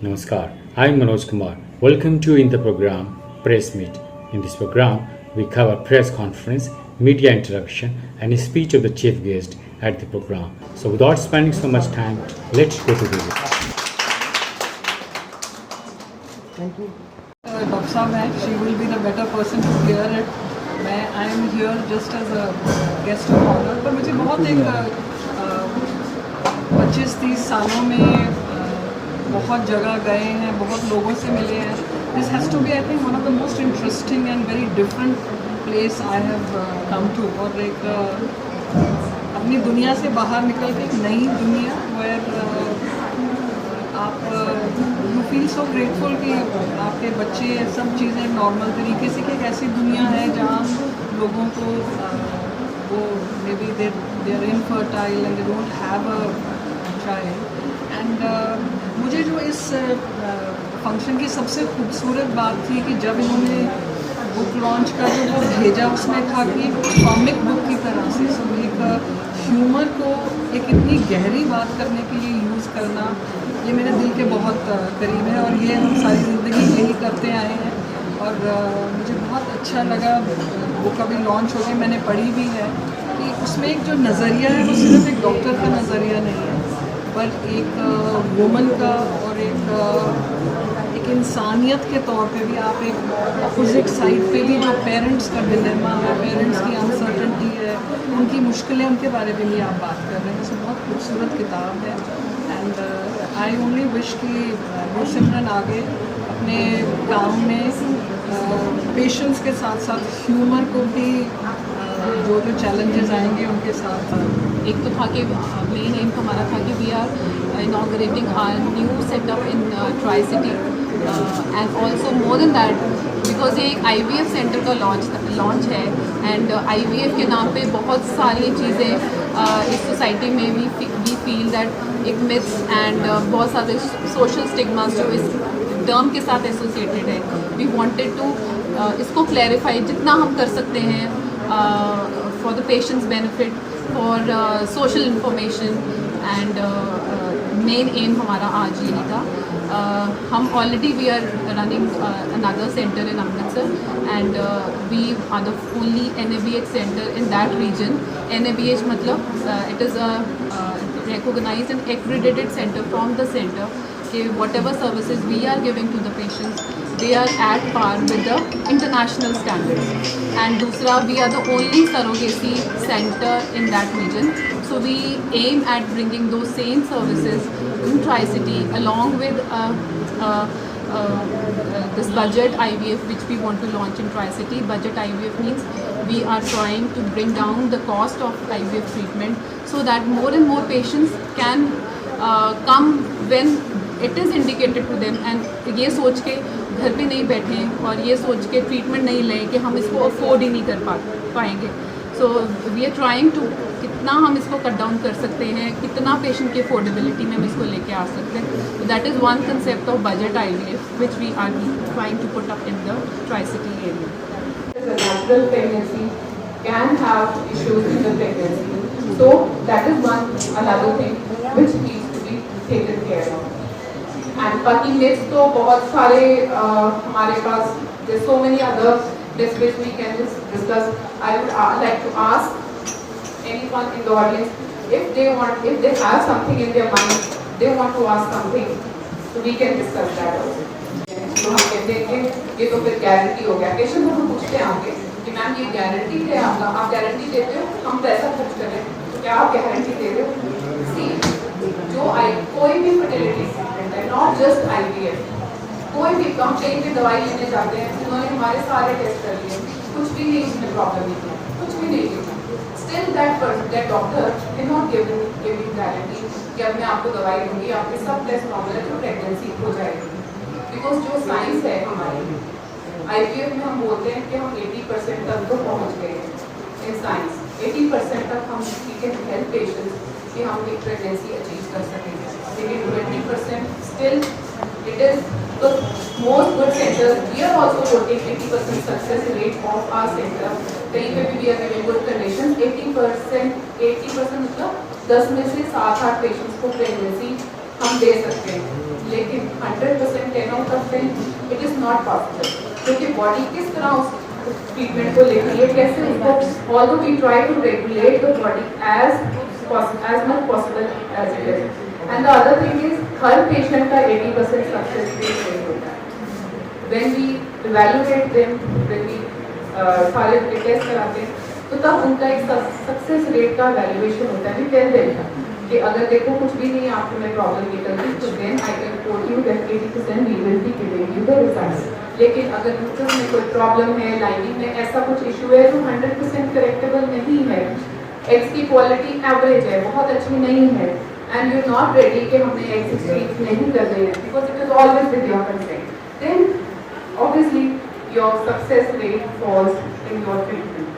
Namaskar, I am Manoj Kumar. Welcome to in the program Press Meet. In this program, we cover press conference, media interaction, and a speech of the chief guest at the program. So, without spending so much time, let's go to the doctor साहब है, she will be the better person to clear it. मैं I am here just as a guest of honour, पर मुझे बहुत एक 25-30 सालों में बहुत जगह गए हैं, बहुत लोगों से मिले हैं. This has to be I think one of the most interesting and very different place I have come to. और एक अपनी दुनिया से बाहर निकल के एक नई दुनिया वेयर आप यू फील सो ग्रेटफुल कि आपके बच्चे सब चीज़ें नॉर्मल तरीके से, कि एक ऐसी दुनिया है जहाँ लोगों को वो may be they are infertile and they don't have a child. And मुझे जो इस फंक्शन की सबसे खूबसूरत बात थी कि जब इन्होंने बुक लॉन्च का जो वो भेजा उसमें था कि कॉमिक बुक की तरह से सो एक ह्यूमर को एक इतनी गहरी बात करने के लिए यूज़ करना, ये मेरे दिल के बहुत करीब है और ये हम सारी ज़िंदगी यही करते आए हैं. और मुझे बहुत अच्छा लगा बुक अभी लॉन्च हो गई, मैंने पढ़ी भी है कि उसमें एक जो नज़रिया है वो सिर्फ एक डॉक्टर का नज़रिया नहीं है, पर एक वुमन का और एक इंसानियत के तौर पे भी आप एक अपोजिट साइड पे भी जो पेरेंट्स का डिलेमा है, पेरेंट्स की अनसर्टेनिटी है, उनकी मुश्किलें, उनके बारे में भी आप बात कर रहे हैं. तो बहुत खूबसूरत किताब है. एंड आई ओनली विश कि गुरसिमरन आगे अपने काम में पेशेंस के साथ साथ ह्यूमर को भी जो चैलेंजेस आएंगे उनके साथ. एक तो था कि मेन एम हमारा था कि we are inaugurating our new setup in tri city and also more than that because ये एक IVF सेंटर का लॉन्च है. एंड IVF के नाम पे बहुत सारी चीज़ें इस सोसाइटी में वी फील दैट एक मिथ्स एंड बहुत सारे सोशल स्टिग्मास जो इस टर्म के साथ एसोसिएटेड है. वी वांटेड टू इसको क्लैरिफाई जितना हम कर सकते हैं for the patients benefit, for social information. And main aim हमारा आज यही था. हम already we are running another centre in Amritsar and we are the only NABH centre in that region. NABH मतलब it is a recognized and accredited center from the center कि whatever services we are giving to the patients, they are at par with the international standards. And दूसरा, we are the only surrogacy center in that region, so we aim at bringing those same services in Tri-City along with this budget IVF which we want to launch in Tri-City. Budget IVF means we are trying to bring down the cost of IVF treatment so that more and more patients can come when it is indicated to them, and ये सोच के घर पे नहीं बैठे और ये सोच के ट्रीटमेंट नहीं लें कि हम इसको अफोर्ड ही नहीं कर पाएंगे. So we are trying to कितना हम इसको कट डाउन कर सकते हैं, कितना पेशेंट की अफोर्डेबिलिटी में हम इसको लेके आ सकते हैं. That is one concept of budget IVF which we are trying to put up in the Tri-City area. A natural pregnancy can have issues in the pregnancy, so that is one another thing which needs to be taken care of. And बाकी myths तो बहुत सारे हमारे पास, there's so many other myths which we can discuss. I would like to ask anyone in the audience if they have something in their mind, they want to ask something, so we can discuss that also. तो हम कहते हैं कि ये तो फिर guarantee हो गया. पेशेंट को पूछते हैं आगे कि मैम ये गारंटी है आपका, आप गारंटी देते हो, हम पैसा खर्च कर रहे हैं, तो क्या आप गारंटी दे रहे हो? सी जो कोई भी फर्टिलिटी ट्रीटमेंट है, नॉट जस्ट IVF, कोई भी हम कहीं भी दवाई लेने जाते हैं, उन्होंने हमारे सारे टेस्ट कर लिए, कुछ भी नहीं उसमें प्रॉब्लम नहीं है, कुछ भी नहीं है. Still that doctor cannot give guarantee कि अब मैं आपको दवाई दूंगी, आपके सब टेस्ट नॉर्मल है तो प्रेगनेंसी हो जाएगी. बिकॉज जो साइंस है हमारी IVF में हम बोलते हैं कि हम 80% तक तो पहुंच गए हैं इन साइंस. 80% तक हम कैन हेल्प पेशेंट्स कि हम एक प्रेगनेंसी अचीव कर सकेंगे. लेकिन 20% still it is the most good centre. We are also voting 80% success rate of our centre. कहीं पे भी we are giving good condition. 80% मतलब 10 में से 7-8 पेशेंट्स को प्रेगनेंसी हम दे सकते हैं, लेकिन 100% 10 out of 10 it is not possible, क्योंकि बॉडी किस तरह उस ट्रीटमेंट को लेती है, कैसे उसको, although we try to regulate the body as much possible as it is. And the other thing is, her patient का 80% सक्सेस रेट नहीं होता है. When we evaluate them, when we सारे टेस्ट कराते हैं, तो तब उनका एक सक्सेस रेट का वैल्यूएशन होता है. We tell them कि अगर देखो कुछ भी नहीं आपको में प्रॉब्लम निकलती, तो then I can quote you that 80% we will be giving you the results. लेकिन अगर यूट्रस में कोई प्रॉब्लम है, लाइनिंग में ऐसा कुछ इशू है जो 100% करेक्टेबल नहीं है, एग्स की क्वालिटी एवरेज है, बहुत अच्छी नहीं है, एंड यू नॉट रेडी कि हमने एग्स एक्सचेंज नहीं कर रहे हैं, because it is always with your consent, then obviously your success rate falls in your treatment.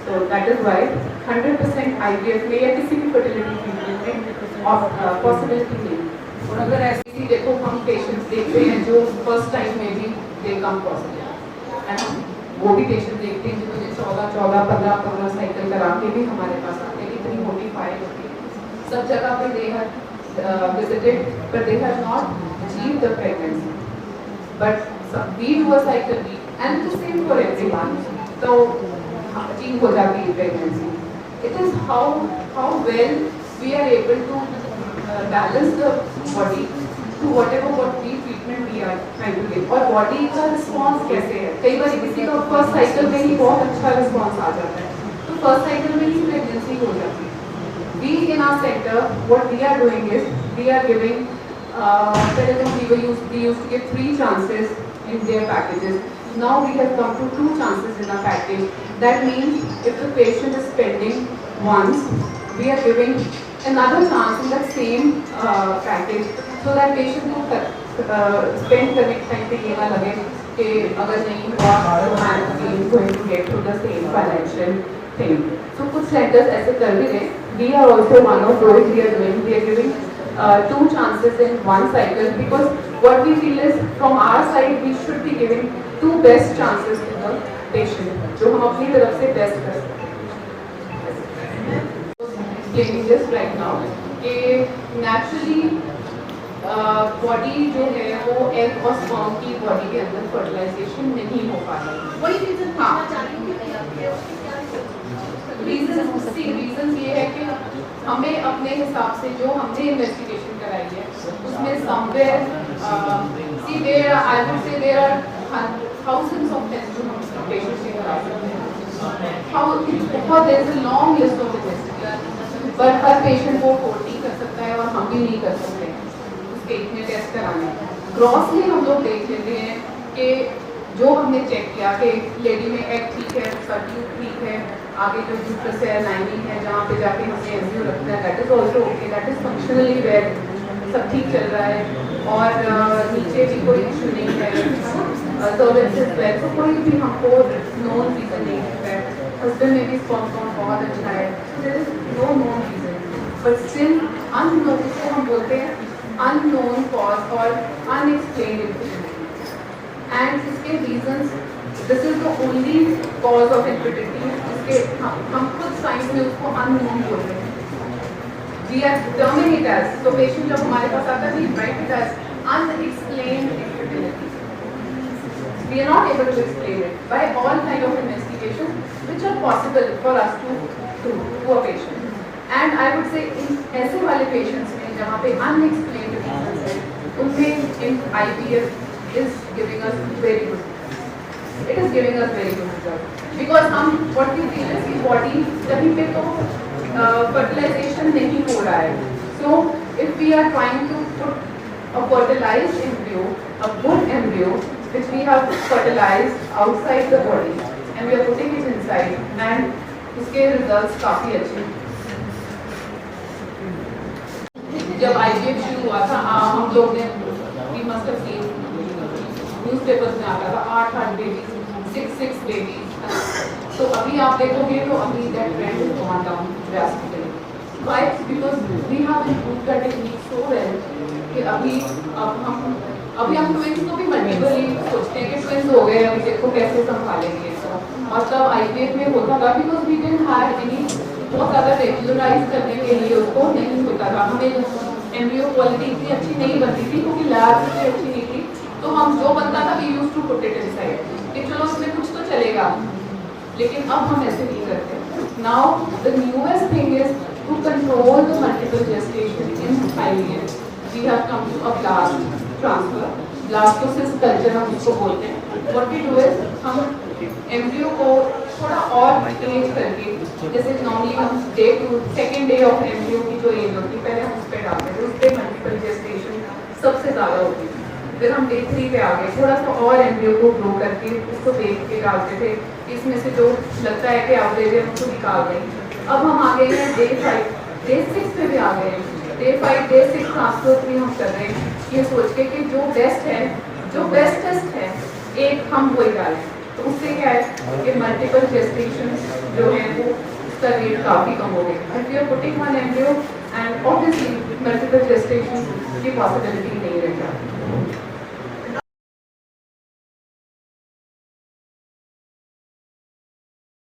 So that is why 100% IVF में या किसी भी फर्टिलिटी ट्रीटमेंट में पॉसिबिलिटी नहीं. और अगर ऐसी देखो हम पेशेंट्स देखते हैं जो फर्स्ट टाइम में भी दे कम पॉसिबल, है ना, वो भी पेशेंट देखते हैं जिन्होंने 14-15 साइकिल करा के भी हमारे पास आते हैं. इतनी मोटी फाइल होती है, सब जगह पे they have visited but they have not achieved the pregnancy, but we do a cycle week and the same for everyone, तो अचीव हो जाती है pregnancy. It is how well we are able to balance the body to whatever what treatment we are trying to give, और body का response कैसे है. कई बार किसी का फर्स्ट साइकिल में ही बहुत अच्छा रिस्पॉन्स आ जाता है, तो फर्स्ट साइकिल में ही प्रेगनेंसी हो जाती है. We in our center what we are doing is we are giving पहले तो we used to give 3 chances in their packages. Now we have come to 2 chances in our package. That means if the patient is spending once, we are giving another chance in that same package, so that patient को spend करने के time पे ये ना लगे कि अगर नहीं हुआ तो I am again going to get to the same financial thing. So कुछ centers ऐसे कर भी रहे. We are also one of those we are doing. We are giving 2 chances in one cycle, because what we feel is from our side we should be giving 2 best chances to the patient, जो हम अपनी तरफ से best कर सकते हैं. Just right now कि naturally body जो है वो एग और स्पर्म की बॉडी के अंदर फर्टिलाइजेशन नहीं हो पा रही. वही रीजन. हाँ, रीजन ये है कि हमें अपने हिसाब से जो हमने इन्वेस्टिगेशन कराई है उसमें somewhere there I would say there are thousands of tests जो हम पेशेंट से करा सकते हैं. बहुत there is a long list of test, पर हर पेशेंट को अफोर्ड नहीं कर सकता है और हम भी नहीं कर सकते उसके इतने टेस्ट कराने. ग्रॉसली हम लोग देख लेते हैं कि जो हमने चेक किया कि लेडी में एग ठीक है, सर्ट्यूब ठीक है, आगे जो यूट्रस है, लाइनिंग है, जहाँ पे जाके हमने एम्ब्रियो रखना है, that is also okay, that is functionally well, सब ठीक चल रहा है, और नीचे भी कोई इशू नहीं है, सर्विसेज वेल, तो कोई भी हमको नोन रीजन नहीं है. हस्बैंड में भी स्पर्म काउंट बहुत अच्छा है, there is no known reason, but still unknown, जिसे हम बोलते हैं अननोन कॉज और अनएक्सप्लेन्ड इन्फर्टिलिटी. एंड इसके reasons, this is the only cause of infertility जिसके हम खुद साइंस में उसको अननोन बोल रहे हैं. We are terming it as, तो पेशेंट जब हमारे पास आता है we write it as unexplained infertility. We are not able to explain it by all kind of investigations which are possible for us to do to a patient. And I would say in ऐसे वाले patients में जहाँ पे unexplained reasons है, उनमें in IVF is giving us very good. It is giving us very good result because हम what we feel is कि body कहीं पे तो fertilization नहीं हो रहा है. So if we are trying to put a fertilized embryo, a good embryo, which we have fertilized outside the body and we are putting it inside, and उसके results काफी अच्छे. जब IVF शुरू हुआ था हम लोग ने we must have seen newspapers में आता था 8 babies, 6 babies. तो अभी आप देखोगे तो अभी that trend is gone down drastically. Why? Because we have improved the technique so well कि अभी हम ट्विंस को भी मल्टीपली सोचते हैं कि ट्विंस हो गए, अभी देखो कैसे संभालेंगे. और तब IVF में होता था because we didn't have any बहुत ज़्यादा रेगुलराइज करने के लिए उसको नहीं होता था. हमें एम्ब्रियो क्वालिटी इतनी अच्छी नहीं बनती थी क्योंकि लैब इतनी अच्छी नहीं थी, तो हम जो बनता था we used to put it inside कि चलो इसमें कुछ तो चलेगा, लेकिन अब हम ऐसे नहीं करते। Now the newest thing is to control the multiple gestation in IVF we have come to a blast transfer, blastocyst culture हम इसको बोलते हैं। व्हाट वी डू इज हम एम्ब्रियो को थोड़ा और चेंज करके, जैसे नॉर्मली हम सेकेंड डे ऑफ एम्ब्रियो की जो एज होती है पहले हम उस पर डालते थे, उस पर मल्टीपल जेस्टेशन सबसे ज़्यादा होती थी। फिर हम डे 3 पे आ गए, थोड़ा सा और एम्ब्रियो को ग्रो करके उसको देख के डालते थे, इसमें से जो लगता है कि एवरेज है उसको निकाल दें। अब हम आ गए हैं डे 5, डे 6 पे भी आ गए हैं। डे 5 डे 6 ट्रांसफर भी हम कर रहे हैं ये सोच के कि जो बेस्ट है, जो बेस्टेस्ट है एक हम वही डालें, तो उससे क्या है कि मल्टीपल जेस्टेशन जो है वो उसका रेट काफ़ी कम हो गया। If you are putting one embryo and obviously multiple gestation की पॉसिबिलिटी नहीं रह जाती।